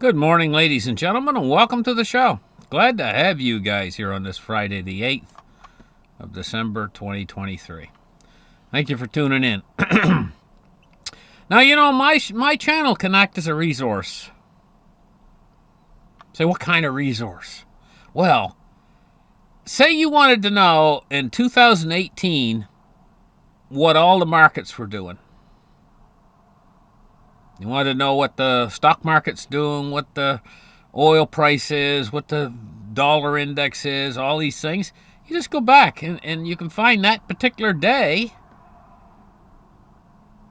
Good morning, ladies and gentlemen, and welcome to the show. Glad to have you guys here on this Friday, the 8th of December, 2023. Thank you for tuning in. Now, my channel can act as a resource. Say, what kind of resource? Well, say you wanted to know in 2018 what all the markets were doing. You wanted to know what the stock market's doing, what the oil price is, what the dollar index is, all these things. You just go back and you can find that particular day,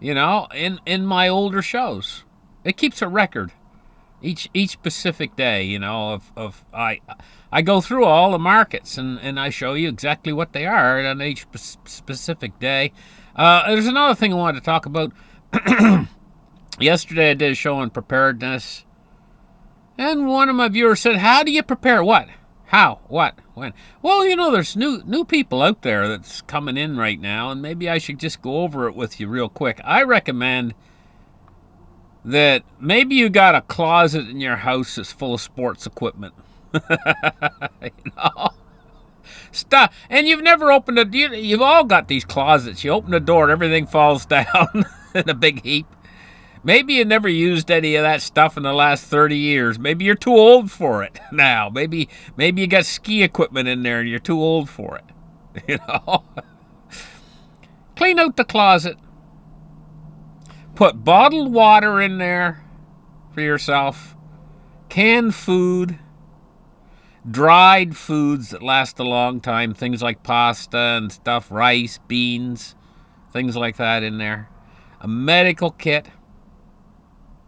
in my older shows. It keeps a record each specific day, of I go through all the markets and I show you exactly what they are on each specific day. There's another thing I wanted to talk about. Yesterday I did a show on preparedness, and one of my viewers said, "How do you prepare? What? How? What? When?" Well, there's new people out there that's coming in right now, and maybe I should just go over it with you real quick. I recommend that maybe you got a closet in your house that's full of sports equipment. you know? Stuff. And you've never opened it. You've all got these closets. You open the door and everything falls down in a big heap. Maybe you never used any of that stuff in the last 30 years. Maybe you're too old for it now. Maybe you got ski equipment in there and you're too old for it. Clean out the closet. Put bottled water in there for yourself. Canned food. Dried foods that last a long time. Things like pasta and stuff. Rice, beans. Things like that in there. A medical kit.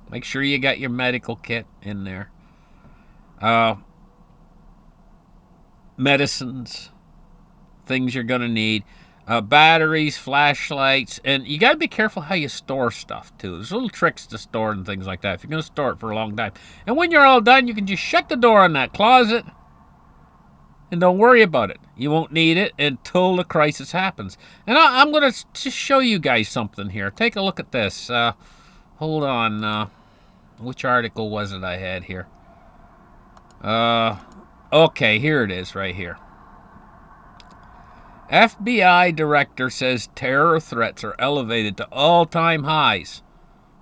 Make sure you got your medical kit in there. Medicines, things you're going to need. Batteries, flashlights, and you got to be careful how you store stuff, too. There's little tricks to store and things like that if you're going to store it for a long time. And when you're all done, you can just shut the door on that closet and don't worry about it. You won't need it until the crisis happens. And I'm going to just show you guys something here. Take a look at this. Hold on. Which article was it I had here? Okay, here it is right here. FBI director says terror threats are elevated to all-time highs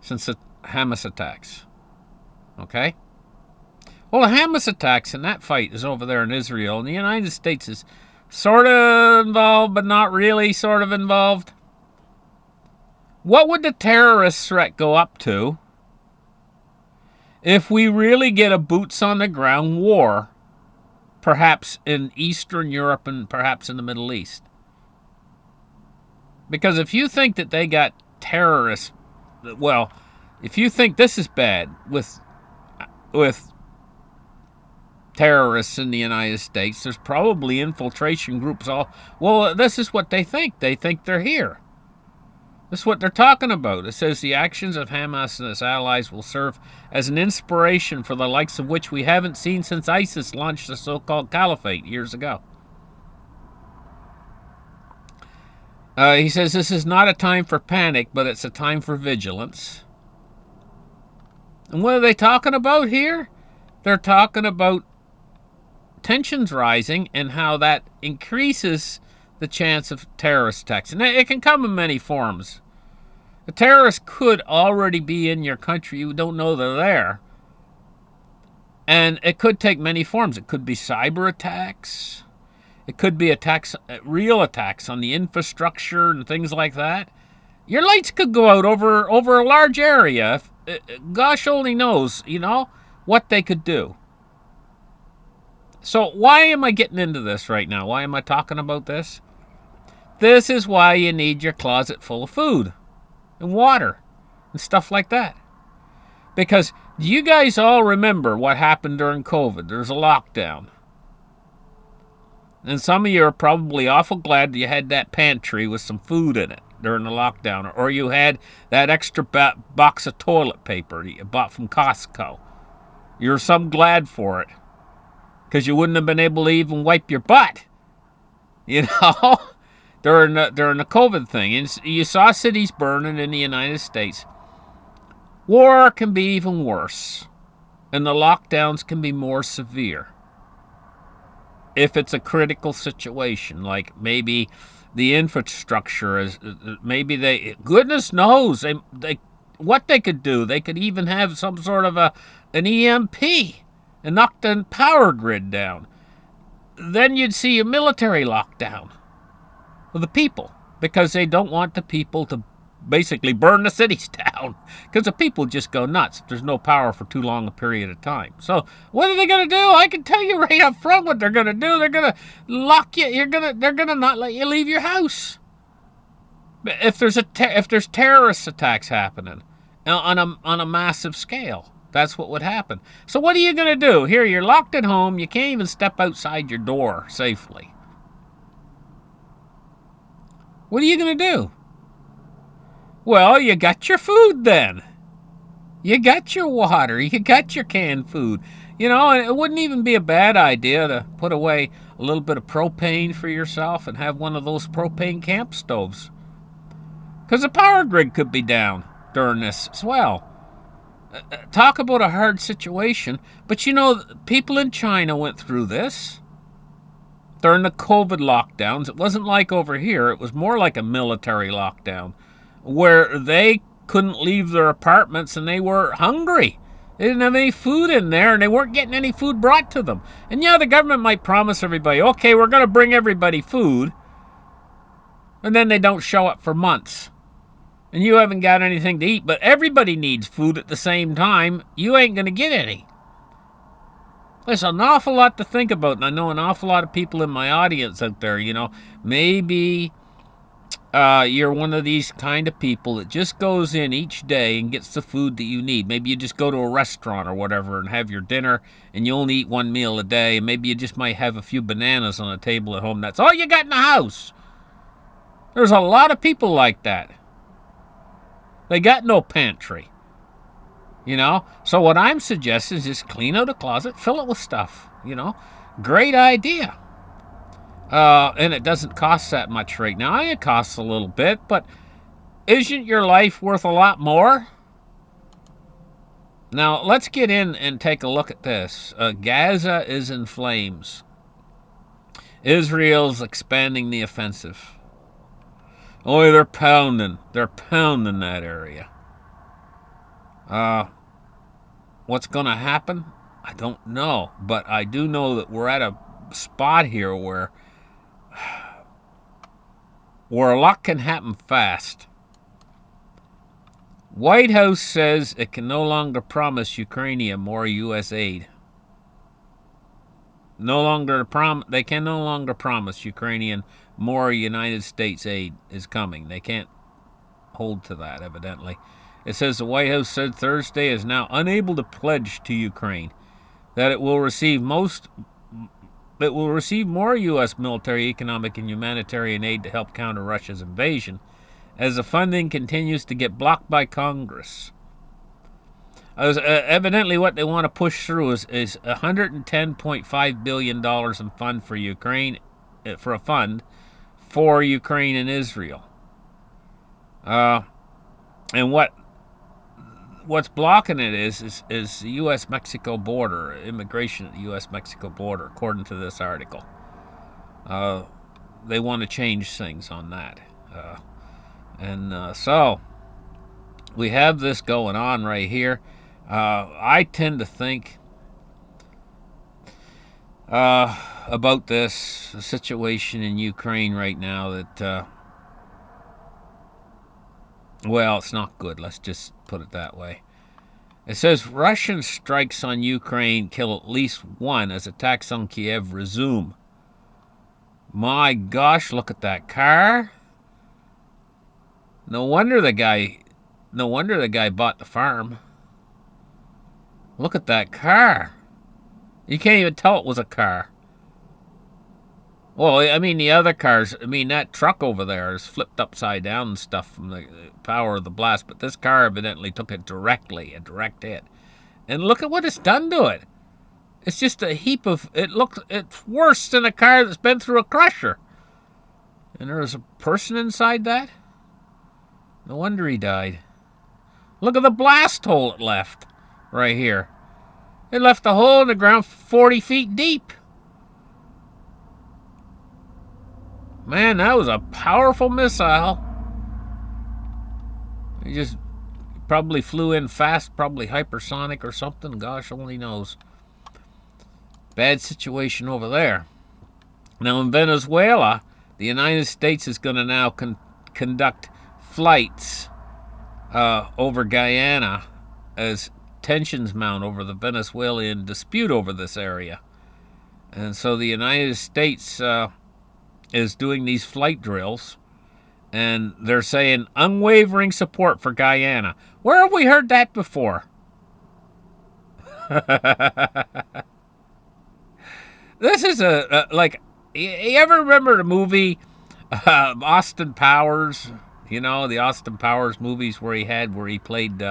since the Hamas attacks. Okay? Well, the Hamas attacks and that fight is over there in Israel, and the United States is sort of involved, but not really sort of involved. What would the terrorist threat go up to if we really get a boots-on-the-ground war, perhaps in Eastern Europe and perhaps in the Middle East? Because if you think that they got terrorists, well, if you think this is bad with terrorists in the United States, there's probably infiltration groups well, this is what they think. They think they're here. This is what they're talking about. It says the actions of Hamas and its allies will serve as an inspiration for the likes of which we haven't seen since ISIS launched the so-called caliphate years ago. He says this is not a time for panic, but it's a time for vigilance. And what are they talking about here? They're talking about tensions rising and how that increases the chance of terrorist attacks. And it can come in many forms. A terrorist could already be in your country. You don't know they're there. And it could take many forms. It could be cyber attacks. It could be attacks, real attacks on the infrastructure and things like that. Your lights could go out over a large area. Gosh only knows, what they could do. So why am I getting into this right now? Why am I talking about this? This is why you need your closet full of food and water and stuff like that. Because do you guys all remember what happened during COVID? There's a lockdown. And some of you are probably awful glad that you had that pantry with some food in it during the lockdown. Or you had that extra box of toilet paper that you bought from Costco. You're some glad for it. Because you wouldn't have been able to even wipe your butt. During the COVID thing. And you saw cities burning in the United States. War can be even worse. and the lockdowns can be more severe if it's a critical situation, like maybe the infrastructure is, maybe they, goodness knows, they what they could do. They could even have some sort of an EMP and knock the power grid down. Then you'd see a military lockdown of the people, because they don't want the people to basically burn the cities down, because the people just go nuts if there's no power for too long a period of time. So what are they going to do? I can tell you right up front what they're going to do. They're going to lock you. They're going to not let you leave your house. If there's terrorist attacks happening on a massive scale, that's what would happen. So what are you going to do? Here, you're locked at home. You can't even step outside your door safely. What are you going to do? Well, you got your food then. You got your water. You got your canned food. You know, and it wouldn't even be a bad idea to put away a little bit of propane for yourself and have one of those propane camp stoves. Because the power grid could be down during this as well. Talk about a hard situation. But you know, people in China went through this during the COVID lockdowns. It wasn't like over here. It was more like a military lockdown where they couldn't leave their apartments and they were hungry. They didn't have any food in there and they weren't getting any food brought to them. And yeah, the government might promise everybody, okay, we're going to bring everybody food. And then they don't show up for months. And you haven't got anything to eat, but everybody needs food at the same time. You ain't going to get any. There's an awful lot to think about, and I know an awful lot of people in my audience out there, you know. Maybe you're one of these kind of people that just goes in each day and gets the food that you need. Maybe you just go to a restaurant or whatever and have your dinner, and you only eat one meal a day, and maybe you just might have a few bananas on the table at home. That's all you got in the house. There's a lot of people like that. They got no pantry. You know? So what I'm suggesting is just clean out a closet, fill it with stuff. You know? Great idea. And it doesn't cost that much right now. It costs a little bit, but isn't your life worth a lot more? Now, let's get in and take a look at this. Gaza is in flames. Israel's expanding the offensive. Oh, they're pounding that area. What's going to happen? I don't know, but I do know that we're at a spot here where a lot can happen fast. White House says it can no longer promise Ukraine more U.S. aid. They can no longer promise Ukrainian more United States aid is coming. They can't hold to that, evidently. It says the White House said Thursday is now unable to pledge to Ukraine that it will receive more U.S. military, economic, and humanitarian aid to help counter Russia's invasion, as the funding continues to get blocked by Congress. Evidently, what they want to push through is $110.5 billion in fund for Ukraine, for a fund for Ukraine and Israel. And what's blocking it is the U.S.-Mexico border, immigration at the U.S.-Mexico border, according to this article. They want to change things on that. So we have this going on right here. I tend to think about this situation in Ukraine right now that, well, it's not good. Let's just put it that way. It says Russian strikes on Ukraine kill at least one as attacks on Kiev resume. My gosh, look at that car. No wonder the guy bought the farm. Look at that car. You can't even tell it was a car. Well, I mean, the other cars, that truck over there is flipped upside down and stuff from the power of the blast, but this car evidently took it directly, a direct hit. And look at what it's done to it. It's just a heap of, it's worse than a car that's been through a crusher. And there was a person inside that? No wonder he died. Look at the blast hole it left right here. It left a hole in the ground 40 feet deep. Man, that was a powerful missile. It just probably flew in fast, probably hypersonic or something. Gosh only knows. Bad situation over there. Now in Venezuela, the United States is going to now conduct flights over Guyana as tensions mount over the Venezuelan dispute over this area. And so the United States is doing these flight drills, and they're saying unwavering support for Guyana. Where have we heard that before? This is like, you ever remember the movie Austin Powers? You know, the Austin Powers movies where he played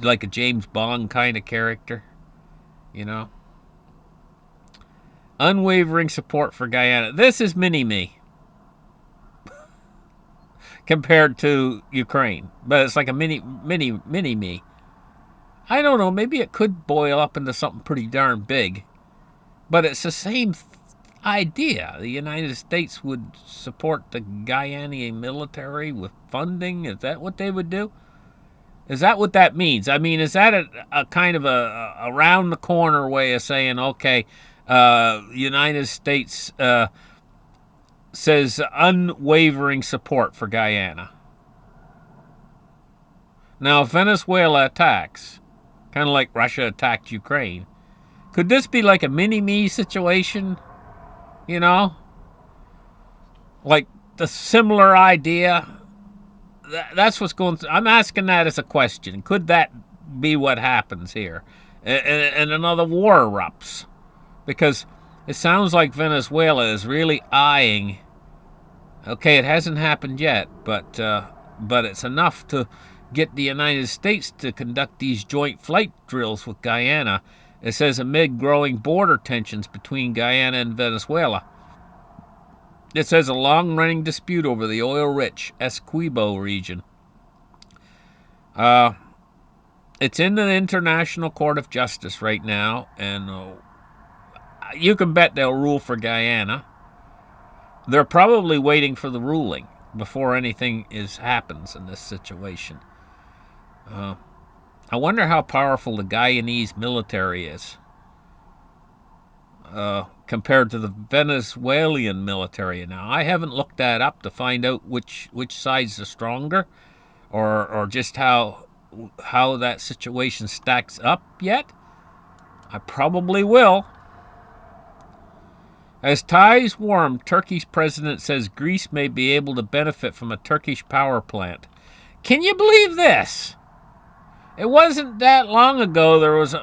like a James Bond kind of character. You know, unwavering support for Guyana. This is mini me compared to Ukraine, but it's like a mini me. I don't know. Maybe it could boil up into something pretty darn big, but it's the same idea. The United States would support the Guyanese military with funding. Is that what they would do? Is that what that means? I mean, is that a kind of a around the corner way of saying, okay, United States says unwavering support for Guyana? Now, if Venezuela attacks, kind of like Russia attacked Ukraine, could this be like a mini-me situation? You know? Like the similar idea? That's what's going through. I'm asking that as a question. Could that be what happens here? And another war erupts? Because it sounds like Venezuela is really eyeing. Okay, it hasn't happened yet, but it's enough to get the United States to conduct these joint flight drills with Guyana. It says amid growing border tensions between Guyana and Venezuela. It says a long-running dispute over the oil-rich Essequibo region. It's in the International Court of Justice right now, and you can bet they'll rule for Guyana. They're probably waiting for the ruling before anything happens in this situation. I wonder how powerful the Guyanese military is compared to the Venezuelan military. Now, I haven't looked that up to find out which side's the stronger, or just how that situation stacks up yet. I probably will. As ties warm, Turkey's president says Greece may be able to benefit from a Turkish power plant. Can you believe this? It wasn't that long ago there was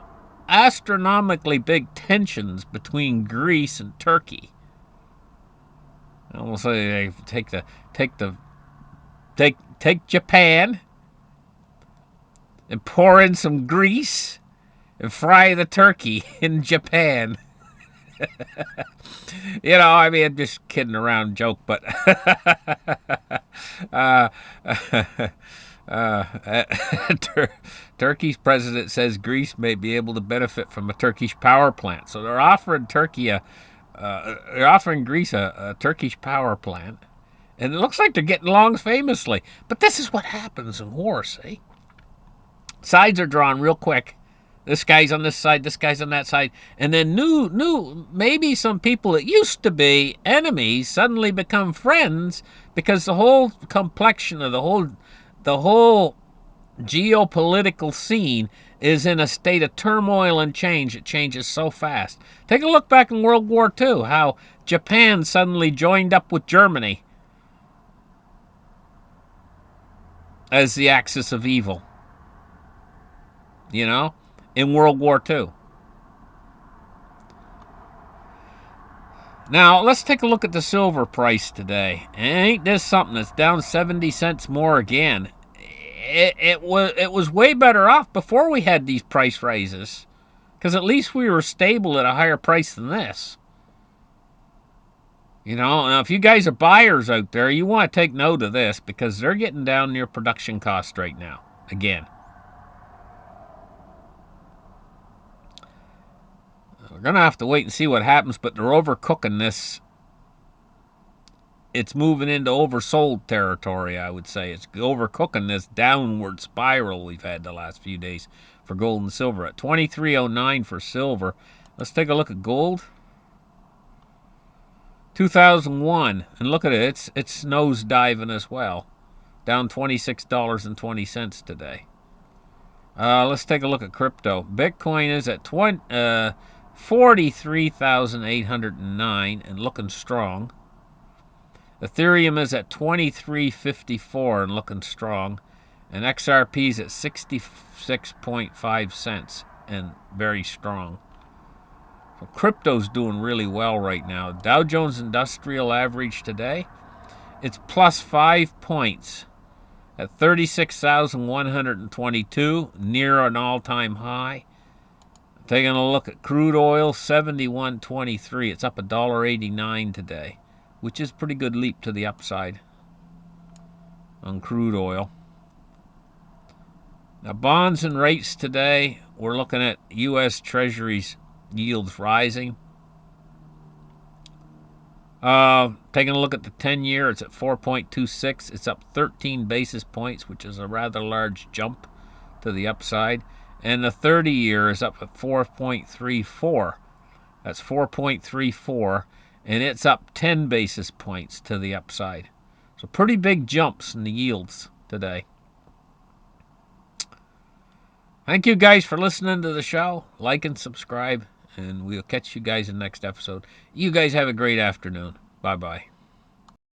astronomically big tensions between Greece and Turkey. I almost say take Japan and pour in some grease and fry the turkey in Japan. You know, I mean, I'm just kidding around joke, but Turkey's president says Greece may be able to benefit from a Turkish power plant. So they're offering Greece a Turkish power plant, and it looks like they're getting along famously. But this is what happens in war. See, sides are drawn real quick. This guy's on this side, this guy's on that side, and then maybe some people that used to be enemies suddenly become friends because the whole complexion of the whole geopolitical scene is in a state of turmoil and change. It changes so fast. Take a look back in World War II, how Japan suddenly joined up with Germany as the axis of evil. You know? In World War II. Now, let's take a look at the silver price today. Ain't this something? It's down 70 cents more again. It was way better off before we had these price raises, because at least we were stable at a higher price than this. You know, now if you guys are buyers out there, you want to take note of this, because they're getting down near production cost right now. Again. We're going to have to wait and see what happens, but they're overcooking this. It's moving into oversold territory, I would say. It's overcooking this downward spiral we've had the last few days for gold and silver. At 23.09 for silver. Let's take a look at gold. 2001, and look at it. It's nose diving as well. Down $26.20 today. Let's take a look at crypto. Bitcoin is at 43,809 and looking strong. Ethereum is at 23.54 and looking strong. And XRP is at 66.5 cents and very strong. So crypto's doing really well right now. Dow Jones Industrial Average today, it's plus 5 points at 36,122, near an all-time high. Taking a look at crude oil, 71.23. It's up $1.89 today, which is a pretty good leap to the upside on crude oil. Now, bonds and rates today, we're looking at U.S. Treasuries yields rising. Taking a look at the 10-year, it's at 4.26. It's up 13 basis points, which is a rather large jump to the upside. And the 30-year is up at 4.34. That's 4.34, and it's up 10 basis points to the upside. So pretty big jumps in the yields today. Thank you guys for listening to the show. Like and subscribe, and we'll catch you guys in the next episode. You guys have a great afternoon. Bye-bye.